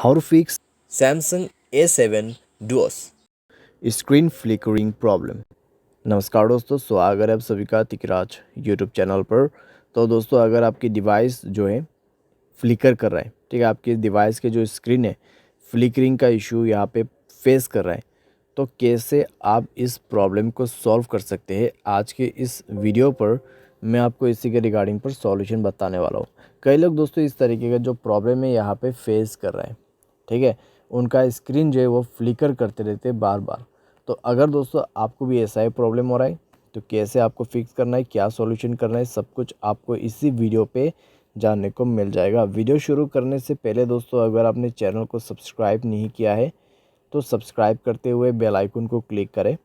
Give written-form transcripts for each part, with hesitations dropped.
How to fix Samsung A7 Duos। Screen flickering problem. नमस्कार दोस्तों, स्वागत है आप सभी का तिकराज यूट्यूब चैनल पर। तो दोस्तों, अगर आपकी डिवाइस जो है फ्लिकर कर रहा है, ठीक है, आपके डिवाइस के जो स्क्रीन है फ्लिकरिंग का इशू यहाँ पे फेस कर रहा है, तो कैसे आप इस प्रॉब्लम को सॉल्व कर सकते हैं, आज के इस वीडियो पर मैं आपको इसी के रिगार्डिंग पर सॉल्यूशन बताने वाला हूँ। कई लोग दोस्तों इस तरीके का जो प्रॉब्लम है यहाँ पे फेस कर रहे हैं, ठीक है, उनका स्क्रीन जो है वो फ्लिकर करते रहते हैं बार बार। तो अगर दोस्तों आपको भी ऐसा ही प्रॉब्लम हो रहा है, तो कैसे आपको फिक्स करना है, क्या सॉल्यूशन करना है, सब कुछ आपको इसी वीडियो पे जानने को मिल जाएगा। वीडियो शुरू करने से पहले दोस्तों, अगर आपने चैनल को सब्सक्राइब नहीं किया है तो सब्सक्राइब करते हुए बेल आइकन को क्लिक करें।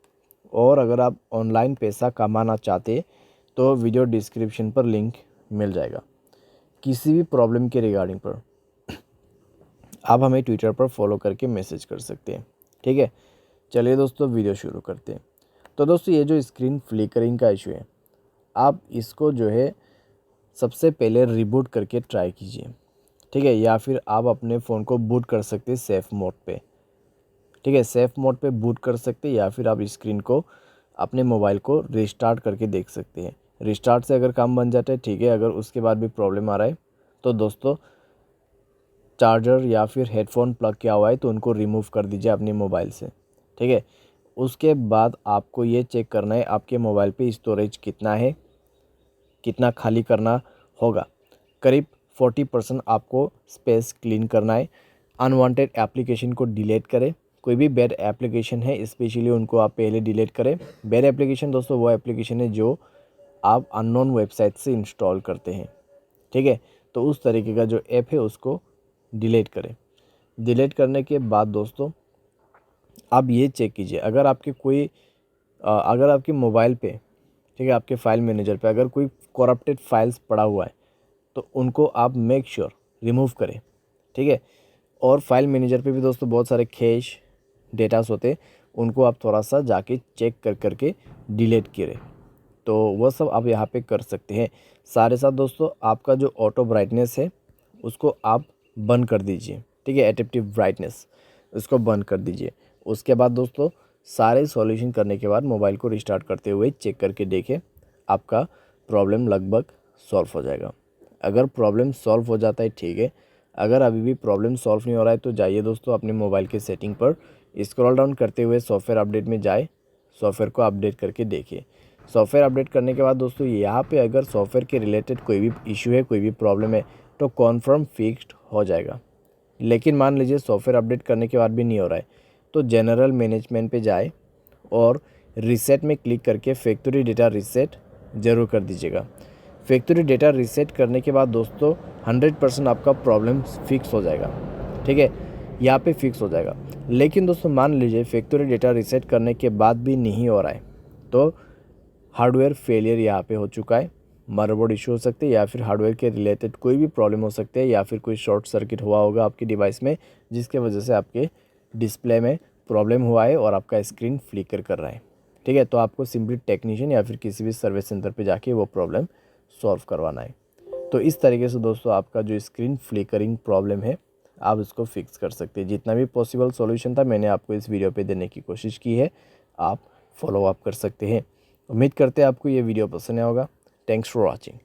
और अगर आप ऑनलाइन पैसा कमाना चाहते तो वीडियो डिस्क्रिप्शन पर लिंक मिल जाएगा। किसी भी प्रॉब्लम के रिगार्डिंग पर आप हमें ट्विटर पर फॉलो करके मैसेज कर सकते हैं, ठीक है। चलिए दोस्तों, वीडियो शुरू करते हैं। तो दोस्तों, ये जो स्क्रीन फ्लिकरिंग का इशू है, आप इसको जो है सबसे पहले रिबूट करके ट्राई कीजिए, ठीक है, या फिर आप अपने फ़ोन को बूट कर सकते हैं सेफ़ मोड पे, ठीक है, सेफ़ मोड पे बूट कर सकते हैं, या फिर आप स्क्रीन को अपने मोबाइल को रिस्टार्ट करके देख सकते हैं। रिस्टार्ट से अगर काम बन जाता है, ठीक है, अगर उसके बाद भी प्रॉब्लम आ रहा है तो दोस्तों चार्जर या फिर हेडफोन प्लग किया हुआ है तो उनको रिमूव कर दीजिए अपने मोबाइल से, ठीक है। उसके बाद आपको ये चेक करना है आपके मोबाइल पे स्टोरेज कितना है, कितना खाली करना होगा। करीब 40% आपको स्पेस क्लीन करना है। अनवांटेड एप्लीकेशन को डिलीट करें। कोई भी बैड एप्लीकेशन है स्पेशली उनको आप पहले डिलीट करें। बैड एप्लीकेशन दोस्तों वो एप्लीकेशन है जो आप अननोन वेबसाइट से इंस्टॉल करते हैं, ठीक है। तो उस तरीके का जो ऐप है उसको डिलीट करें। डिलीट करने के बाद दोस्तों आप ये चेक कीजिए, अगर आपके कोई अगर आपके मोबाइल पे, ठीक है, आपके फाइल मैनेजर पे अगर कोई करप्टेड फाइल्स पड़ा हुआ है तो उनको आप मेक श्योर रिमूव करें, ठीक है। और फाइल मैनेजर पे भी दोस्तों बहुत सारे कैश डेटास होते हैं, उनको आप थोड़ा सा जाके चेक कर करके डिलीट करें। तो वह सब आप यहाँ पे कर सकते हैं। सारे साथ दोस्तों आपका जो ऑटो ब्राइटनेस है उसको आप बंद कर दीजिए, ठीक है, एडेप्टिव ब्राइटनेस उसको बंद कर दीजिए। उसके बाद दोस्तों सारे सॉल्यूशन करने के बाद मोबाइल को रिस्टार्ट करते हुए चेक करके देखें, आपका प्रॉब्लम लगभग सॉल्व हो जाएगा। अगर प्रॉब्लम सॉल्व हो जाता है, ठीक है, अगर अभी भी प्रॉब्लम सॉल्व नहीं हो रहा है तो जाइए दोस्तों अपने मोबाइल के सेटिंग पर स्क्रॉल डाउन करते हुए सॉफ्टवेयर अपडेट में जाए, सॉफ्टवेयर को अपडेट करके देखिए। सॉफ्टवेयर अपडेट करने के बाद दोस्तों यहाँ पे अगर सॉफ्टवेयर के रिलेटेड कोई भी इशू है, कोई भी प्रॉब्लम है तो कॉन्फर्म फिक्स्ड हो जाएगा। लेकिन मान लीजिए सॉफ्टवेयर अपडेट करने के बाद भी नहीं हो रहा है तो जनरल मैनेजमेंट पे जाए और रीसेट में क्लिक करके फैक्ट्री डेटा रीसेट ज़रूर कर दीजिएगा। फैक्ट्री डेटा रीसेट करने के बाद दोस्तों 100% आपका प्रॉब्लम फिक्स हो जाएगा, ठीक है, यहाँ पे फिक्स हो जाएगा। लेकिन दोस्तों मान लीजिए फैक्ट्री डेटा रीसेट करने के बाद भी नहीं हो रहा है तो हार्डवेयर फेलियर यहाँ पे हो चुका है, मदरबोर्ड इशू हो सकते हैं, या फिर हार्डवेयर के रिलेटेड कोई भी प्रॉब्लम हो सकते हैं, या फिर कोई शॉर्ट सर्किट हुआ होगा आपके डिवाइस में जिसके वजह से आपके डिस्प्ले में प्रॉब्लम हुआ है और आपका स्क्रीन फ्लिकर कर रहा है, ठीक है। तो आपको सिंपली टेक्नीशियन या फिर किसी भी सर्विस सेंटर पे जाके वो प्रॉब्लम सॉल्व करवाना है। तो इस तरीके से दोस्तों आपका जो स्क्रीन फ्लिकरिंग प्रॉब्लम है आप इसको फिक्स कर सकते हैं। जितना भी पॉसिबल सॉल्यूशन था मैंने आपको इस वीडियो पे देने की कोशिश की है, आप फॉलो अप कर सकते हैं। उम्मीद करते हैं आपको ये वीडियो पसंद आया होगा। Thanks for watching.